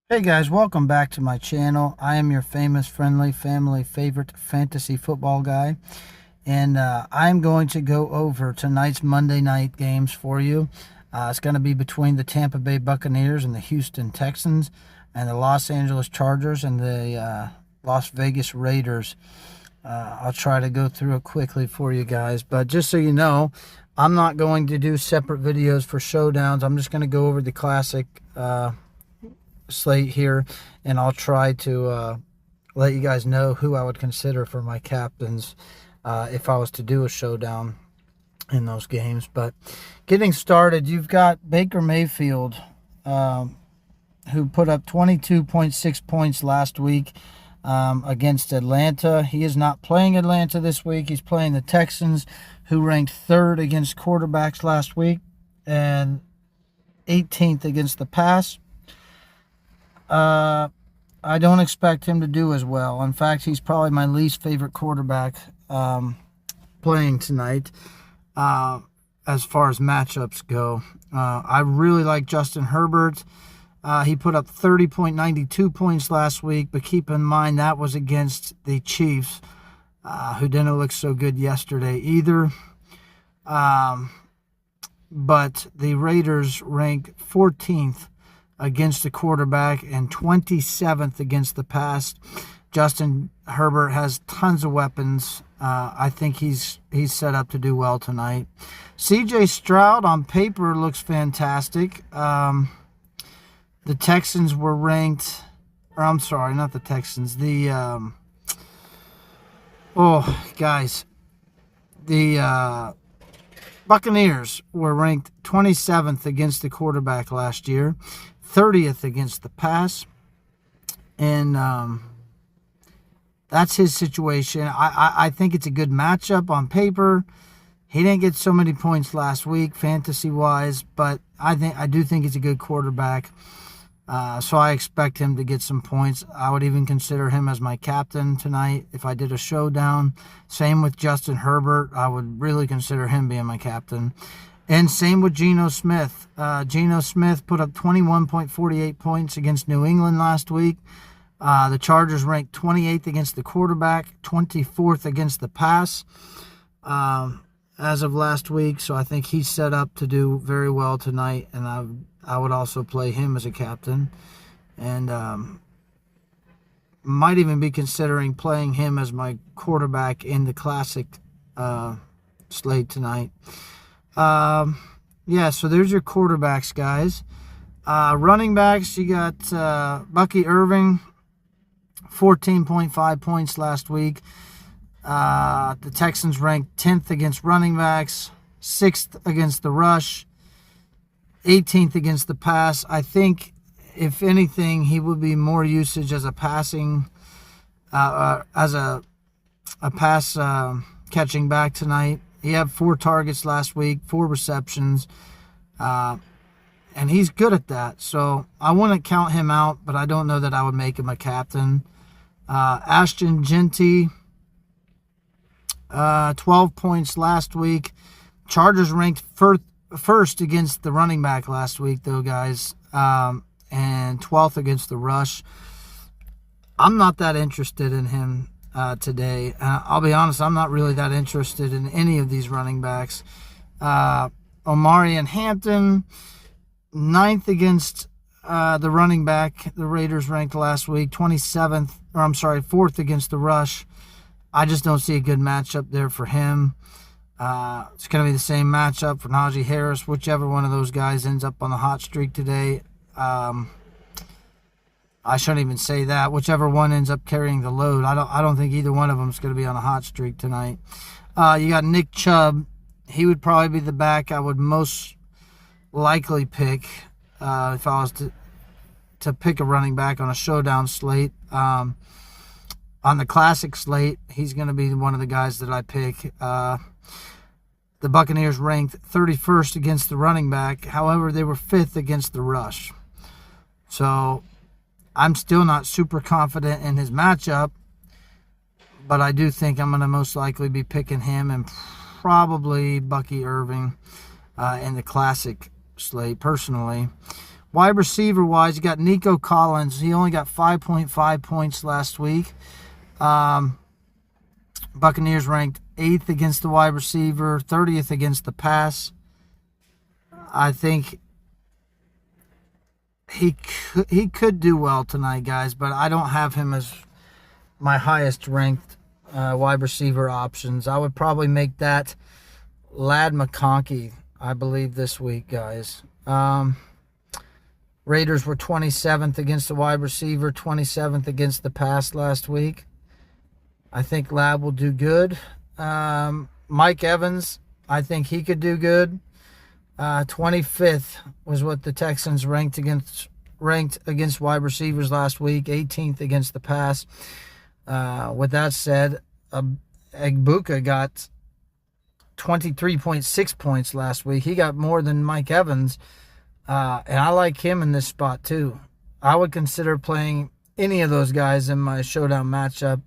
Hey guys, welcome back to my channel. I am your famous, friendly, family favorite fantasy football guy, and I'm going to go over tonight's Monday night games for you. It's going to be between the Tampa Bay Buccaneers and the Houston Texans, and the Los Angeles Chargers and the Las Vegas Raiders. I'll try to go through it quickly for you guys, but just so you know, I'm not going to do separate videos for showdowns. I'm just going to go over the classic slate here, and I'll try to let you guys know who I would consider for my captains if I was to do a showdown in those games. But getting started, you've got Baker Mayfield, who put up 22.6 points last week against Atlanta. He is not playing Atlanta this week. He's playing the Texans, who ranked third against quarterbacks last week and 18th against the pass. I don't expect him to do as well. In fact, he's probably my least favorite quarterback playing tonight as far as matchups go. I really like Justin Herbert. He put up 30.92 points last week, but keep in mind that was against the Chiefs, who didn't look so good yesterday either. But the Raiders rank 14th against the quarterback and 27th against the pass. Justin Herbert has tons of weapons. I think he's set up to do well tonight. CJ Stroud on paper looks fantastic. The Texans were ranked, or I'm sorry, not the Texans. The Buccaneers were ranked 27th against the quarterback last year, 30th against the pass, and that's his situation. I think it's a good matchup on paper. He didn't get so many points last week, fantasy-wise, but I do think he's a good quarterback. So I expect him to get some points. I would even consider him as my captain tonight if I did a showdown. Same with Justin Herbert. I would really consider him being my captain. And same with Geno Smith. Geno Smith put up 21.48 points against New England last week. The Chargers ranked 28th against the quarterback, 24th against the pass as of last week. So I think he's set up to do very well tonight, and I would also play him as a captain, and might even be considering playing him as my quarterback in the classic slate tonight. Yeah, so there's your quarterbacks, guys. Running backs, you got Bucky Irving, 14.5 points last week. The Texans ranked 10th against running backs, 6th against the rush, 18th against the pass. I think, if anything, he would be more usage as a passing, as a pass catching back tonight. He had 4 targets last week, 4 receptions, and he's good at that. So I wouldn't count him out, but I don't know that I would make him a captain. Ashton Genty, 12 points last week. Chargers ranked first against the running back last week, though, guys, and 12th against the rush. I'm not that interested in him today. I'll be honest, I'm not really that interested in any of these running backs. Omari and Hampton, 9th against the running back. The Raiders ranked last week, 4th against the rush. I just don't see a good matchup there for him. It's going to be the same matchup for Najee Harris, whichever one of those guys ends up on the hot streak today. I shouldn't even say that. Whichever one ends up carrying the load. I don't think either one of them is going to be on a hot streak tonight. You got Nick Chubb. He would probably be the back I would most likely pick if I was to pick a running back on a showdown slate. On the classic slate, he's going to be one of the guys that I pick. The Buccaneers ranked 31st against the running back. However, they were 5th against the rush. So I'm still not super confident in his matchup, but I do think I'm going to most likely be picking him and probably Bucky Irving in the classic slate personally. Wide receiver-wise, you got Nico Collins. He only got 5.5 points last week. Buccaneers ranked 8th against the wide receiver, 30th against the pass. I think he could do well tonight, guys, but I don't have him as my highest ranked wide receiver options. I would probably make that Ladd McConkey, I believe, this week, guys. Raiders were 27th against the wide receiver, 27th against the pass last week. I think Ladd will do good. Mike Evans, I think he could do good. 25th was what the Texans ranked against wide receivers last week, 18th against the pass. With that said, Egbuka got 23.6 points last week. He got more than Mike Evans, and I like him in this spot too. I would consider playing any of those guys in my showdown matchup.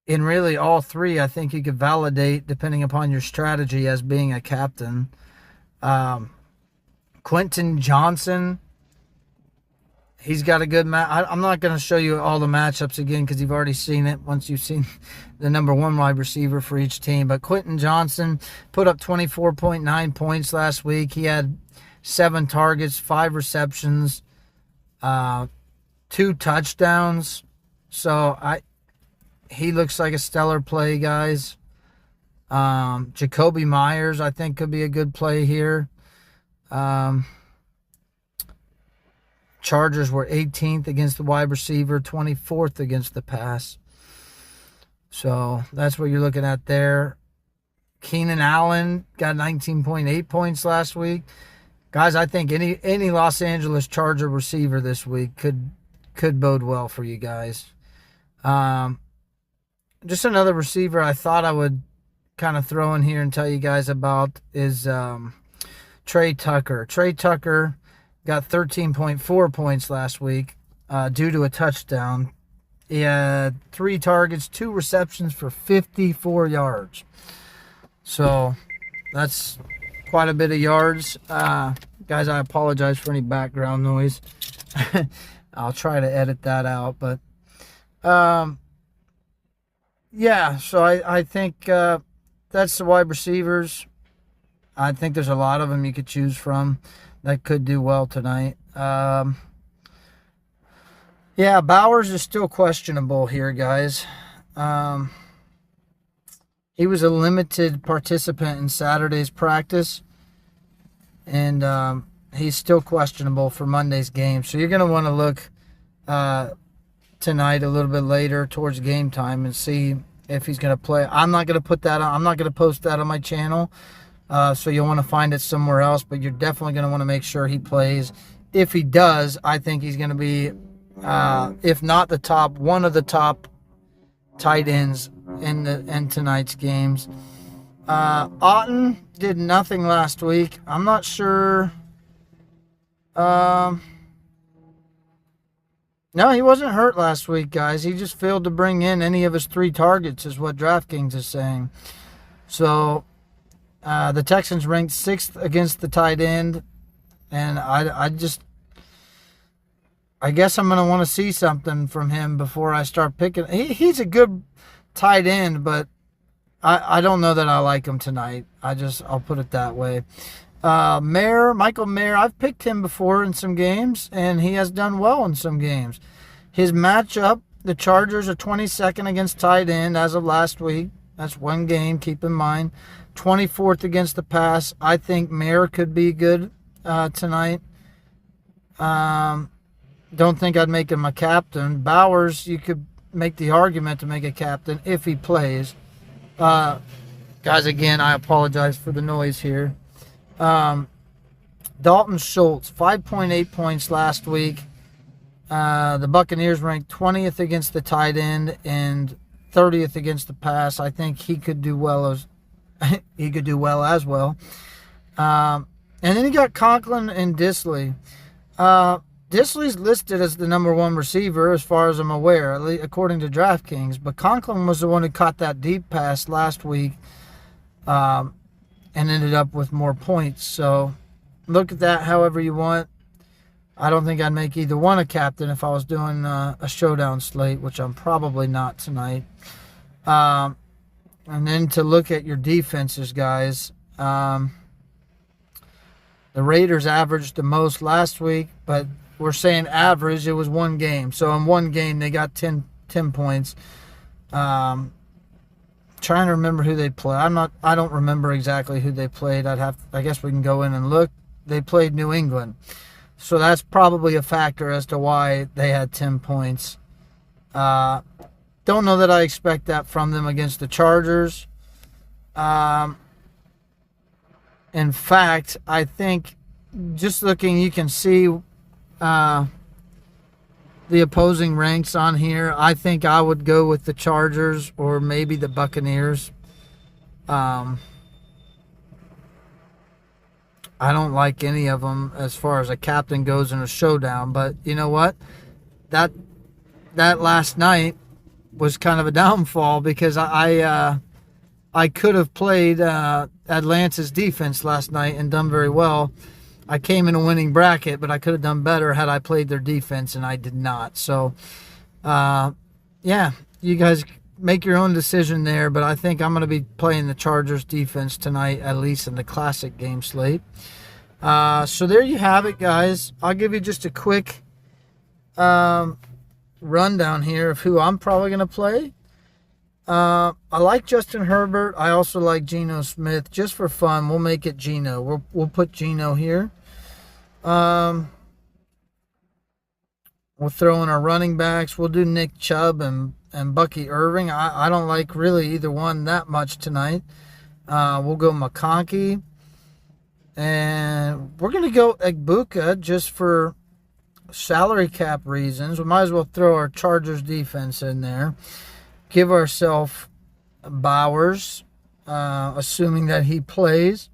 In really all three, I think you could validate, depending upon your strategy, as being a captain. Quentin Johnson, he's got a good match. I'm not going to show you all the matchups again because you've already seen it once you've seen the number one wide receiver for each team. But Quentin Johnson put up 24.9 points last week. He had 7 targets, 5 receptions, 2 touchdowns. So he looks like a stellar play, guys. Jacoby Myers, I think, could be a good play here. Chargers were 18th against the wide receiver, 24th against the pass. So that's what you're looking at there. Keenan Allen got 19.8 points last week. Guys, I think any Los Angeles Charger receiver this week could bode well for you guys. Just another receiver I thought I would kind of throw in here and tell you guys about is Trey Tucker. Trey Tucker got 13.4 points last week due to a touchdown. He had 3 targets, 2 receptions for 54 yards. So that's quite a bit of yards. Guys, I apologize for any background noise. I'll try to edit that out. But, yeah, so I think that's the wide receivers. I think there's a lot of them you could choose from that could do well tonight. Yeah, Bowers is still questionable here, guys. He was a limited participant in Saturday's practice, and he's still questionable for Monday's game. So you're going to want to look tonight a little bit later towards game time and see if he's going to play. I'm not going to put that on. I'm not going to post that on my channel. So you'll want to find it somewhere else, but you're definitely going to want to make sure he plays. If he does, I think he's going to be, if not the top, one of the top tight ends in tonight's games. Otten did nothing last week. I'm not sure. No, he wasn't hurt last week, guys. He just failed to bring in any of his 3 targets, is what DraftKings is saying. So the Texans ranked 6th against the tight end, and I guess I'm going to want to see something from him before I start picking. He's a good tight end, but I don't know that I like him tonight. I'll put it that way. Michael Mayer, I've picked him before in some games, and he has done well in some games. His matchup, the Chargers are 22nd against tight end as of last week. That's one game, keep in mind. 24th against the pass. I think Mayer could be good tonight. Don't think I'd make him a captain. Bowers, you could make the argument to make a captain if he plays. Guys, again, I apologize for the noise here. Dalton Schultz, 5.8 points last week. The Buccaneers ranked 20th against the tight end and 30th against the pass. I think he could do well as well. And then you got Conklin and Disley. Disley's listed as the number 1 receiver as far as I'm aware, at least according to DraftKings. But Conklin was the one who caught that deep pass last week and ended up with more points. So look at that however you want. I don't think I'd make either one a captain if I was doing a showdown slate, which I'm probably not tonight. And then to look at your defenses, guys. The Raiders averaged the most last week, but we're saying average. It was one game. So in one game, they got 10 points. Trying to remember who they played. I don't remember exactly who they played. I guess we can go in and look. They played New England. So that's probably a factor as to why they had 10 points. Don't know that I expect that from them against the Chargers. In fact, I think just looking, you can see the opposing ranks on here. I think I would go with the Chargers or maybe the Buccaneers. I don't like any of them as far as a captain goes in a showdown. But you know what? That last night was kind of a downfall because I could have played Atlanta's defense last night and done very well. I came in a winning bracket, but I could have done better had I played their defense, and I did not. So, yeah, you guys make your own decision there, but I think I'm going to be playing the Chargers defense tonight, at least in the classic game slate. So there you have it, guys. I'll give you just a quick rundown here of who I'm probably going to play. I like Justin Herbert. I also like Geno Smith. Just for fun, we'll make it Geno. We'll put Geno here. We'll throw in our running backs. We'll do Nick Chubb and Bucky Irving. I don't like really either one that much tonight. We'll go McConkey. And we're going to go Egbuka just for salary cap reasons. We might as well throw our Chargers defense in there. Give ourselves Bowers, assuming that he plays.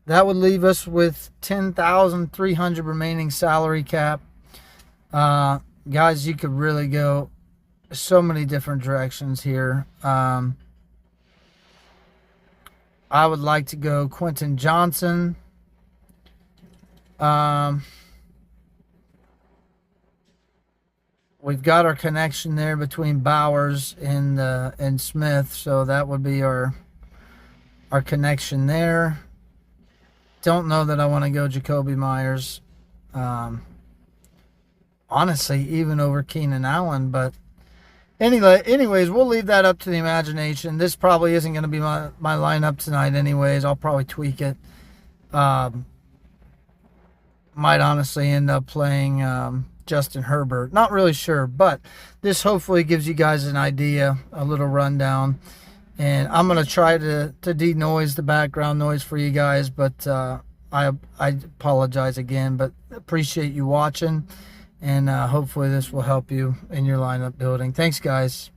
That would leave us with $10,300 remaining salary cap. Guys, you could really go so many different directions here. I would like to go Quentin Johnson. We've got our connection there between Bowers and Smith, so that would be our connection there. Don't know that I want to go Jacoby Myers. Honestly, even over Keenan Allen, but anyways, we'll leave that up to the imagination. This probably isn't going to be my lineup tonight anyways. I'll probably tweak it. Might honestly end up playing Justin Herbert. Not really sure, but this hopefully gives you guys an idea, a little rundown. And I'm going to try to denoise the background noise for you guys, but I apologize again, but appreciate you watching. And hopefully this will help you in your lineup building. Thanks, guys.